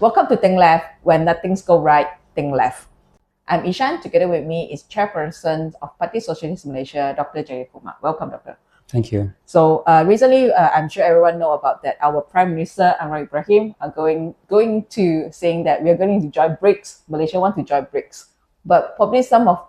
Welcome to Think Left, when nothing's go right, think left. I'm Shan. Together with me is Chairperson of Parti Sosialis Malaysia, Dr. Jeyakumar. Welcome, Doctor. Thank you. So recently, I'm sure everyone know about that. Our Prime Minister Anwar Ibrahim are going to saying that we are going to join Brics. Malaysia want to join Brics, but probably some of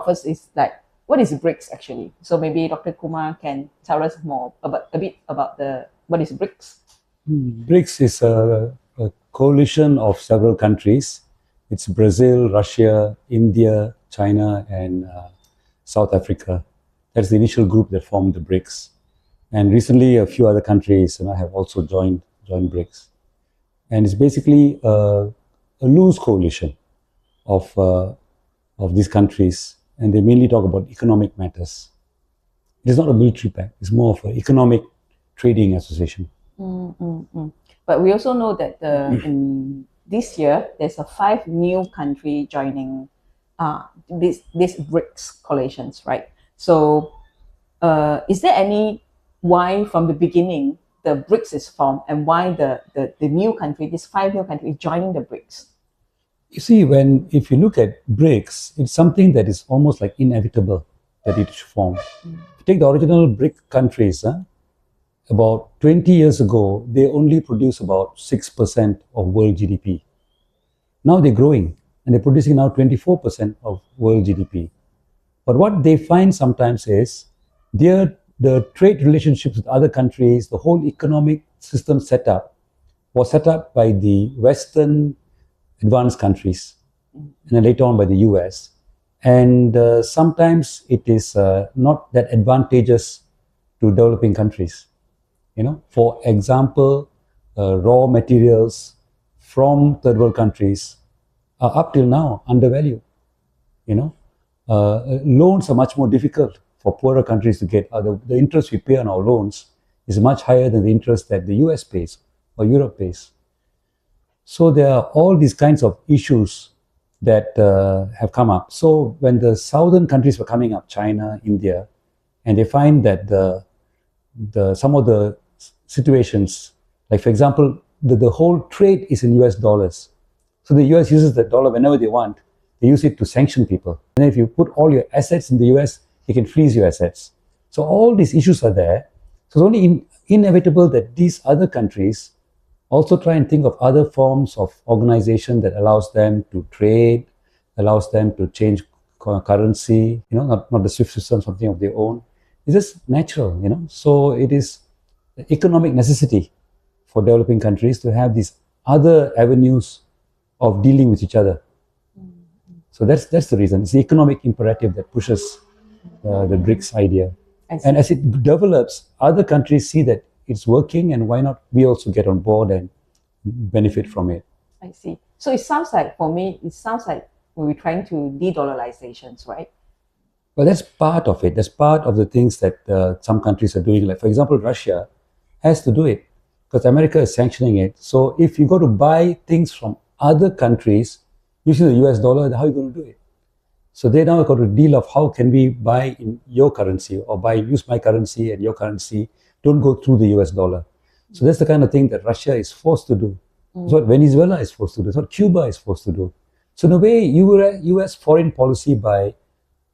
us is like, what is Brics actually? So maybe Dr. Kumar can tell us more about what is Brics. BRICS is a coalition of several countries. It's Brazil, Russia, India, China, and South Africa. That's the initial group that formed the BRICS. And recently, a few other countries have also joined BRICS. And it's basically a loose coalition of these countries, and they mainly talk about economic matters. It is not a military pact. It's more of an economic trading association. But we also know that in this year, there's 5 new country joining these BRICS coalitions, right? So is there any why from the beginning the BRICS is formed, and why the new country, these 5 new countries joining the BRICS? You see, if you look at BRICS, it's something that is almost like inevitable that it should form. If you take the original BRIC countries, about 20 years ago, they only produce about 6% of world GDP. Now they're growing, and they're producing now 24% of world GDP. But what they find sometimes is the trade relationships with other countries, the whole economic system setup was set up by the Western advanced countries, and then later on by the US. And sometimes it is not that advantageous to developing countries. For example, raw materials from third world countries are up till now undervalued. Loans are much more difficult for poorer countries to get. The interest we pay on our loans is much higher than the interest that the US pays or Europe pays. So there are all these kinds of issues that have come up. So when the southern countries were coming up, China, India, and they find that some of the situations, like for example, the whole trade is in US dollars. So the US uses the dollar whenever they want. They use it to sanction people. And if you put all your assets in the US, they can freeze your assets. So all these issues are there. So it's only inevitable that these other countries also try and think of other forms of organization that allows them to trade, allows them to change currency, not the SWIFT system, something of their own. It's just natural, So it is economic necessity for developing countries to have these other avenues of dealing with each other. So that's the reason. It's the economic imperative that pushes the BRICS idea. And as it develops, other countries see that it's working, and why not we also get on board and benefit from it. I see. So it sounds like, for me, we're trying to de-dollarizations, right? Well, that's part of it. That's part of the things that some countries are doing. Like, for example, Russia has to do it because America is sanctioning it. So if you go to buy things from other countries using the US dollar, how are you going to do it? So they now got to deal of how can we buy in your currency or use my currency and your currency. Don't go through the US dollar. So that's the kind of thing that Russia is forced to do. It's what Venezuela is forced to do. It's what Cuba is forced to do. So in a way, US foreign policy by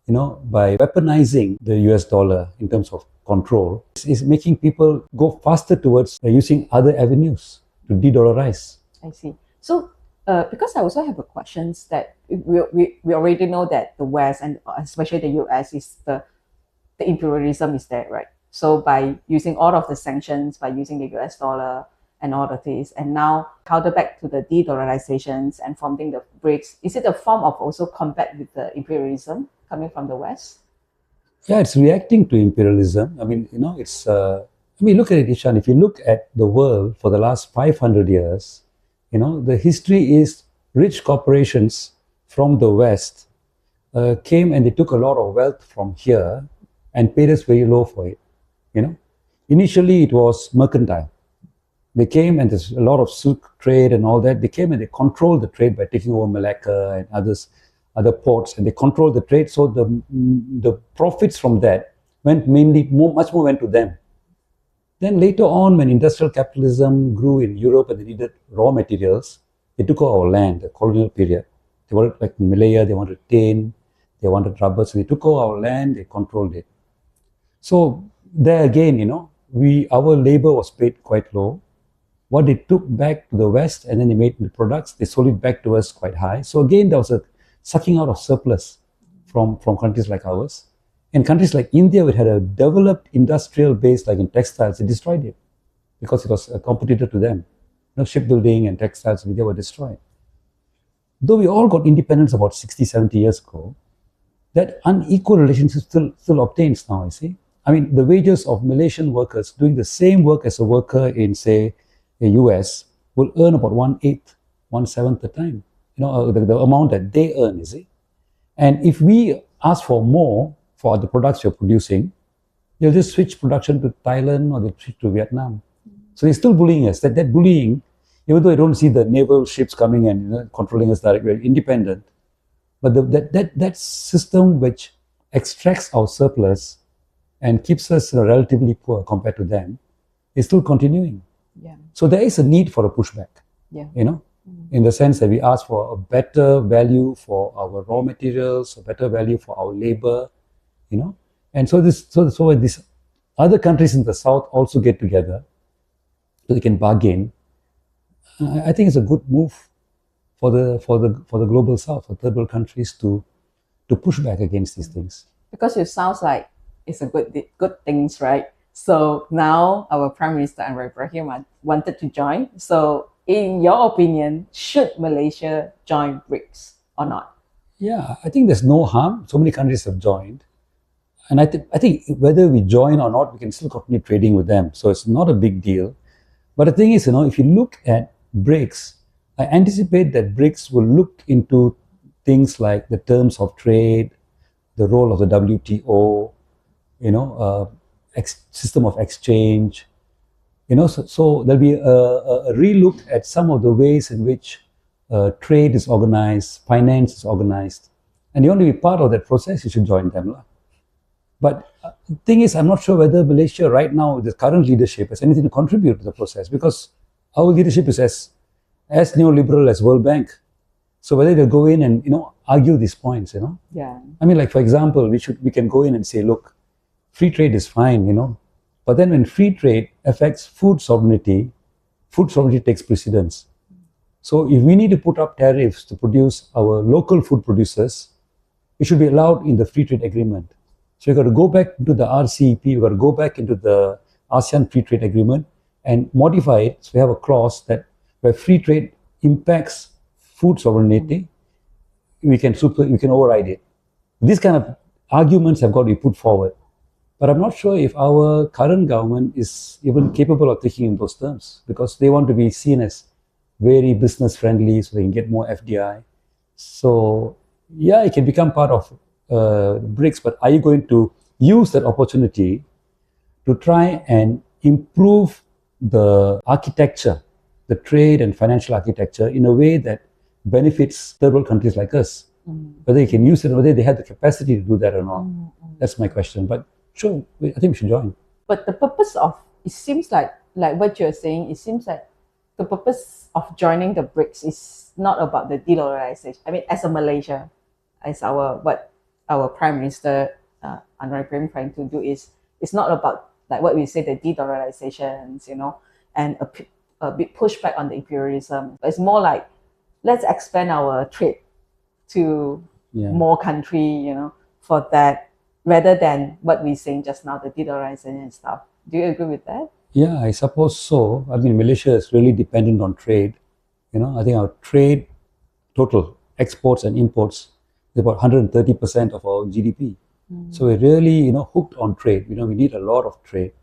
weaponizing the US dollar in terms of control is making people go faster towards using other avenues to de-dollarize. I see. So because I also have a questions that we already know that the West, and especially the US, is the imperialism is there, right? So by using all of the sanctions, by using the US dollar and all of this, and now counter back to the de-dollarizations and forming the BRICS, is it a form of also combat with the imperialism coming from the West? Yeah, it's reacting to imperialism. I mean, look at it, Ishan. If you look at the world for the last 500 years, the history is rich corporations from the West came and they took a lot of wealth from here and paid us very low for it. Initially it was mercantile. They came, and there's a lot of silk trade and all that. They came and they controlled the trade by taking over Malacca and other ports, and they controlled the trade. So the profits from that went much more went to them. Then later on, when industrial capitalism grew in Europe and they needed raw materials, they took over our land, the colonial period. They wanted, like in Malaya, they wanted tin, they wanted rubber, so they took over our land, they controlled it. So there again, our labor was paid quite low. What they took back to the West and then they made the products, they sold it back to us quite high. So again, there was a sucking out of surplus from countries like ours. And countries like India, which had a developed industrial base like in textiles, they destroyed it because it was a competitor to them. Shipbuilding and textiles in India were destroyed. Though we all got independence about 60, 70 years ago, that unequal relationship still obtains now, you see. I mean, the wages of Malaysian workers doing the same work as a worker in, say, the US will earn about 1/8, 1/7 the time, the amount that they earn, you see. And if we ask for more for the products you're producing, they'll just switch production to Thailand or they'll switch to Vietnam. So they're still bullying us. That bullying, even though I don't see the naval ships coming and controlling us directly, we're independent. But that system which extracts our surplus and keeps us relatively poor compared to them is still continuing. Yeah. So there is a need for a pushback. Yeah. In the sense that we ask for a better value for our raw materials, a better value for our labor, And so these other countries in the South also get together so they can bargain. I think it's a good move for the global South, for third world countries to push back against these things. Because it sounds like it's a good things, right? So now our Prime Minister Anwar Ibrahim wanted to join. So in your opinion, should Malaysia join BRICS or not? Yeah, I think there's no harm. So many countries have joined. And I think whether we join or not, we can still continue trading with them. So it's not a big deal. But the thing is, if you look at BRICS, I anticipate that BRICS will look into things like the terms of trade, the role of the WTO, system of exchange. So there'll be a relook at some of the ways in which trade is organized, finance is organized. And you want to be part of that process, you should join them. But the thing is, I'm not sure whether Malaysia right now, with the current leadership, has anything to contribute to the process, because our leadership is as neoliberal as World Bank. So whether they'll go in and, argue these points, Yeah. I mean, like, for example, we can go in and say, look, free trade is fine, but then when free trade affects food sovereignty takes precedence. So if we need to put up tariffs to produce our local food producers, it should be allowed in the free trade agreement. So we've got to go back into the RCEP, we've got to go back into the ASEAN Free Trade Agreement and modify it so we have a clause that where free trade impacts food sovereignty, we can override it. These kind of arguments have got to be put forward. But I'm not sure if our current government is even capable of thinking in those terms, because they want to be seen as very business friendly so they can get more FDI. So yeah, it can become part of BRICS, but are you going to use that opportunity to try and improve the architecture, the trade and financial architecture in a way that benefits third world countries like us? Whether you can use it, whether they have the capacity to do that or not. That's my question. But sure, I think we should join. But the purpose of, it seems like what you're saying, it seems like the purpose of joining the BRICS is not about the de-dollarization. I mean, as a Malaysia, as our Prime Minister Anwar Ibrahim trying to do is, it's not about like what we say, the de-dollarizations, and a big pushback on the imperialism. It's more like, let's expand our trade to more country, for that, rather than what we're saying just now, the de-dollarization and stuff. Do you agree with that? Yeah, I suppose so. I mean, Malaysia is really dependent on trade. I think our trade, total exports and imports, is about 130% of our GDP. So we're really, hooked on trade. We need a lot of trade.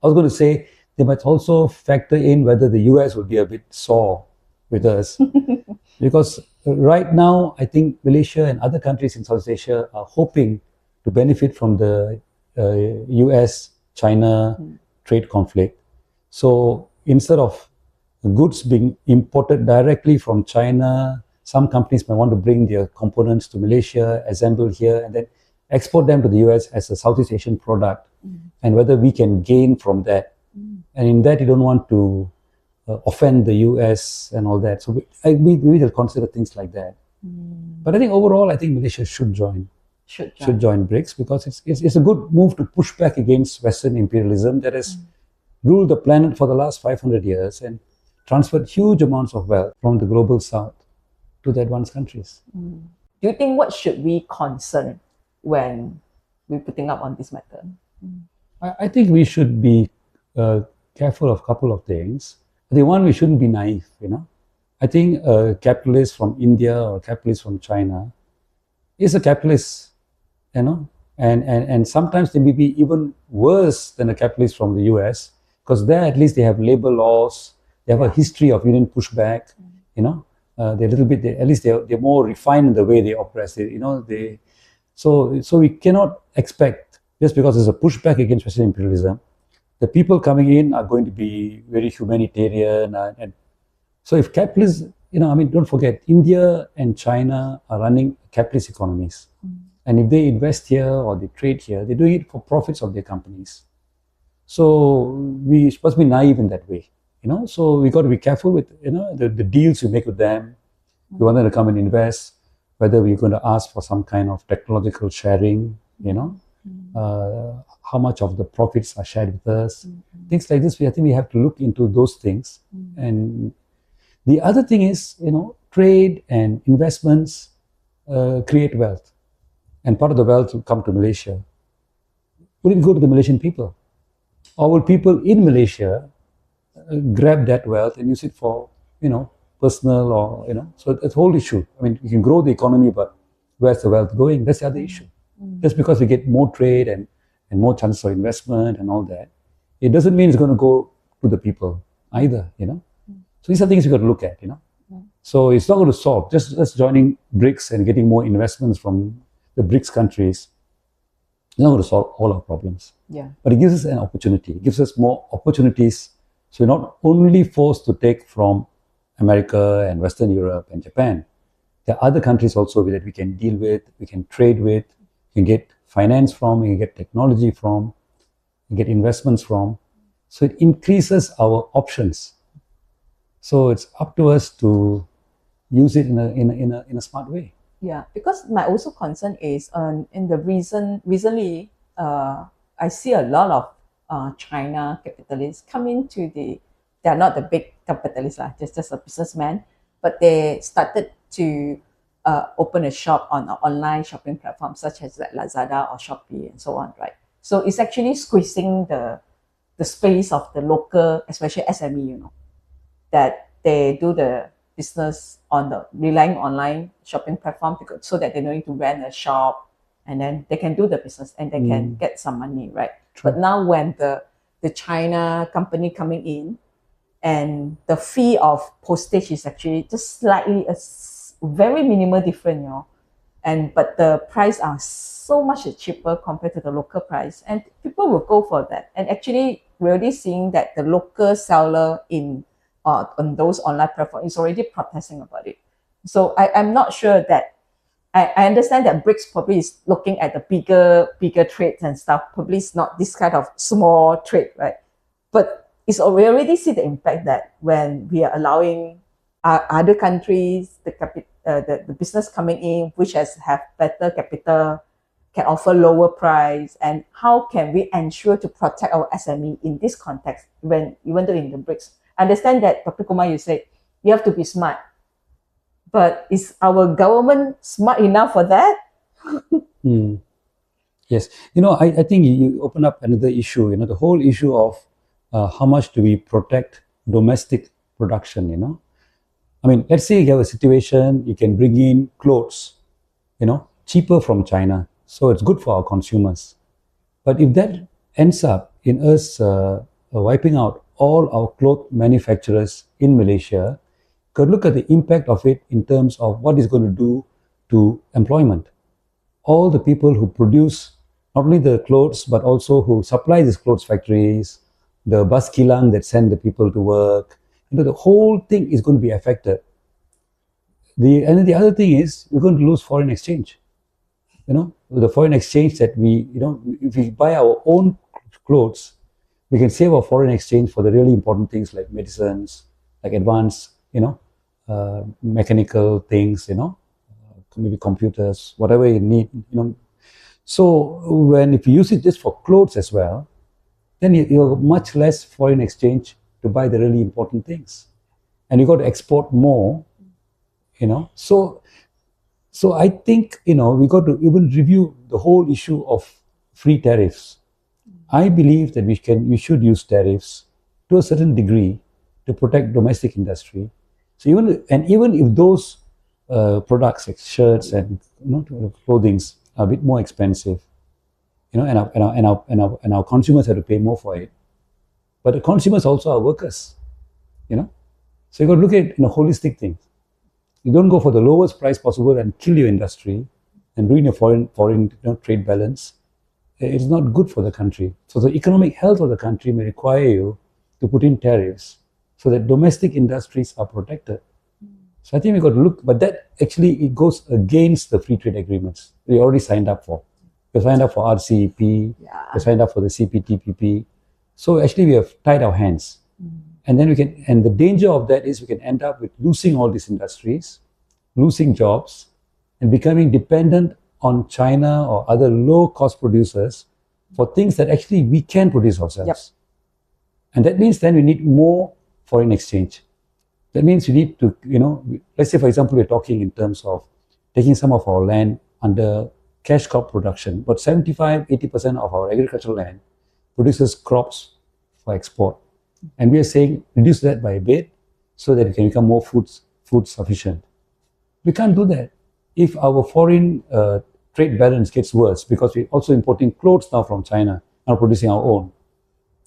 I was going to say, they might also factor in whether the US would be a bit sore with us. Because right now, I think Malaysia and other countries in Southeast Asia are hoping to benefit from the US-China trade conflict. So instead of goods being imported directly from China, some companies might want to bring their components to Malaysia, assemble here, and then export them to the US as a Southeast Asian product, and whether we can gain from that. And in that, you don't want to offend the US and all that. So we will consider things like that. But I think overall, I think Malaysia should join Brics, because it's a good move to push back against Western imperialism that has ruled the planet for the last 500 years and transferred huge amounts of wealth from the global south to the advanced countries. Do you think what should we concern when we're putting up on this matter? I think we should be careful of a couple of things. I think one, we shouldn't be naive, I think a capitalist from India or a capitalist from China is a capitalist, and sometimes they may be even worse than a capitalist from the US, because there at least they have labor laws, they have a history of union pushback, they're a little bit, at least they're more refined in the way they oppress it, so we cannot expect, just because there's a pushback against Western imperialism, the people coming in are going to be very humanitarian, and so if capitalists, don't forget, India and China are running capitalist economies. And if they invest here or they trade here, they're doing it for profits of their companies. So we must be naive in that way, So we got to be careful with, the deals we make with them. We want them to come and invest, whether we're going to ask for some kind of technological sharing, how much of the profits are shared with us. Things like this, I think we have to look into those things. And the other thing is, trade and investments create wealth. And part of the wealth will come to Malaysia. Will it go to the Malaysian people? Or will people in Malaysia grab that wealth and use it for, personal or, so it's a whole issue. You can grow the economy, but where's the wealth going? That's the other issue. Just because we get more trade and more chances of investment and all that, it doesn't mean it's going to go to the people either, So these are things you've got to look at, So it's not going to solve. Just joining BRICS and getting more investments from the BRICS countries, it's not going to solve all our problems. But it gives us an opportunity. It gives us more opportunities. So we're not only forced to take from America and Western Europe and Japan. There are other countries also that we can deal with, we can trade with, we can get finance from, we can get technology from, we can get investments from. So it increases our options. So it's up to us to use it in a smart way. Yeah, because my also concern is in the recently I see a lot of China capitalists come into they're not the big capitalists, just a businessman, but they started to open a shop on an online shopping platform such as like Lazada or Shopee and so on, right? So it's actually squeezing the space of the local, especially SME, that they do the business on the relying online shopping platform so that they don't need to rent a shop, and then they can do the business and they can get some money, right? True. But now when the China company coming in, and the fee of postage is actually just slightly a very minimal difference, but the price are so much cheaper compared to the local price, and people will go for that. And actually, we're already seeing that the local seller on those online platforms is already protesting about it. So I'm not sure that I understand that BRICS probably is looking at the bigger trades and stuff. Probably it's not this kind of small trade, right? But we already see the impact that when we are allowing other countries, the business coming in, which have better capital, can offer lower price, and how can we ensure to protect our SME in this context even though in the BRICS? I understand that, Dr. Kumar, you said you have to be smart, but is our government smart enough for that? Yes, I think you open up another issue, the whole issue of how much do we protect domestic production, let's say you have a situation, you can bring in clothes, cheaper from China. So it's good for our consumers. But if that ends up in us wiping out all our cloth manufacturers in Malaysia, could look at the impact of it in terms of what it's going to do to employment. All the people who produce not only the clothes, but also who supply these clothes factories, the bus kilang that send the people to work, the whole thing is going to be affected. And the other thing is, we're going to lose foreign exchange. The foreign exchange that if we buy our own clothes, we can save our foreign exchange for the really important things like medicines, like advanced, mechanical things, maybe computers, whatever you need, So if you use it just for clothes as well, then you're much less foreign exchange to buy the really important things, and you got to export more, So I think we got to even review the whole issue of free tariffs. I believe that we should use tariffs to a certain degree to protect domestic industry. So even if those products like shirts and clothings are a bit more expensive, and our consumers have to pay more for it, but the consumers also are workers, So you got to look at it in a holistic thing. You don't go for the lowest price possible and kill your industry and ruin your foreign trade balance. It's not good for the country. So the economic health of the country may require you to put in tariffs so that domestic industries are protected. So I think we've got to look, but that actually it goes against the free trade agreements we already signed up for. We signed up for RCEP, we signed up for the CPTPP. So actually we have tied our hands. And then and the danger of that is we can end up with losing all these industries, losing jobs, and becoming dependent on China or other low-cost producers for things that actually we can produce ourselves. Yep. And that means then we need more foreign exchange. That means we need to, let's say for example, we're talking in terms of taking some of our land under cash crop production, but 75-80% of our agricultural land produces crops for export. And we are saying reduce that by a bit so that we can become more food sufficient. We can't do that if our foreign trade balance gets worse because we're also importing clothes now from China, not producing our own.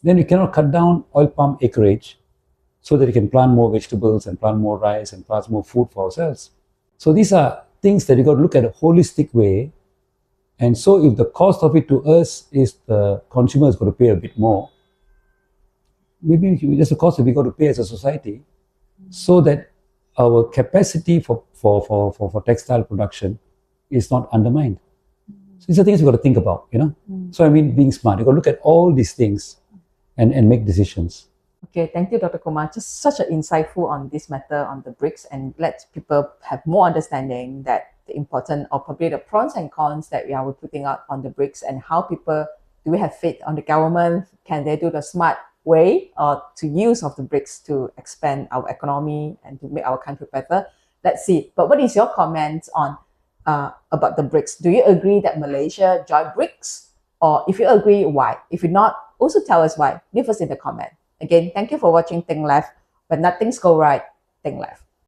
Then we cannot cut down oil palm acreage so that we can plant more vegetables and plant more rice and plant more food for ourselves. So these are things that you got to look at a holistic way. And so if the cost of it to us is the consumer is going to pay a bit more, maybe just the cost that we got to pay as a society, so that our capacity for textile production is not undermined. So these are things we got to think about, So being smart, you got to look at all these things and make decisions. Okay, thank you, Dr. Kumar. Just such an insightful on this matter on the Brics, and let people have more understanding that the important or probably the pros and cons that we are putting out on the Brics, and how people, do we have faith on the government? Can they do the smart way or to use of the Brics to expand our economy and to make our country better? Let's see. But what is your comment on about the Brics? Do you agree that Malaysia join Brics? Or if you agree, why? If you not, also tell us why. Leave us in the comment. Again, thank you for watching Think Left. When not things go right, think left.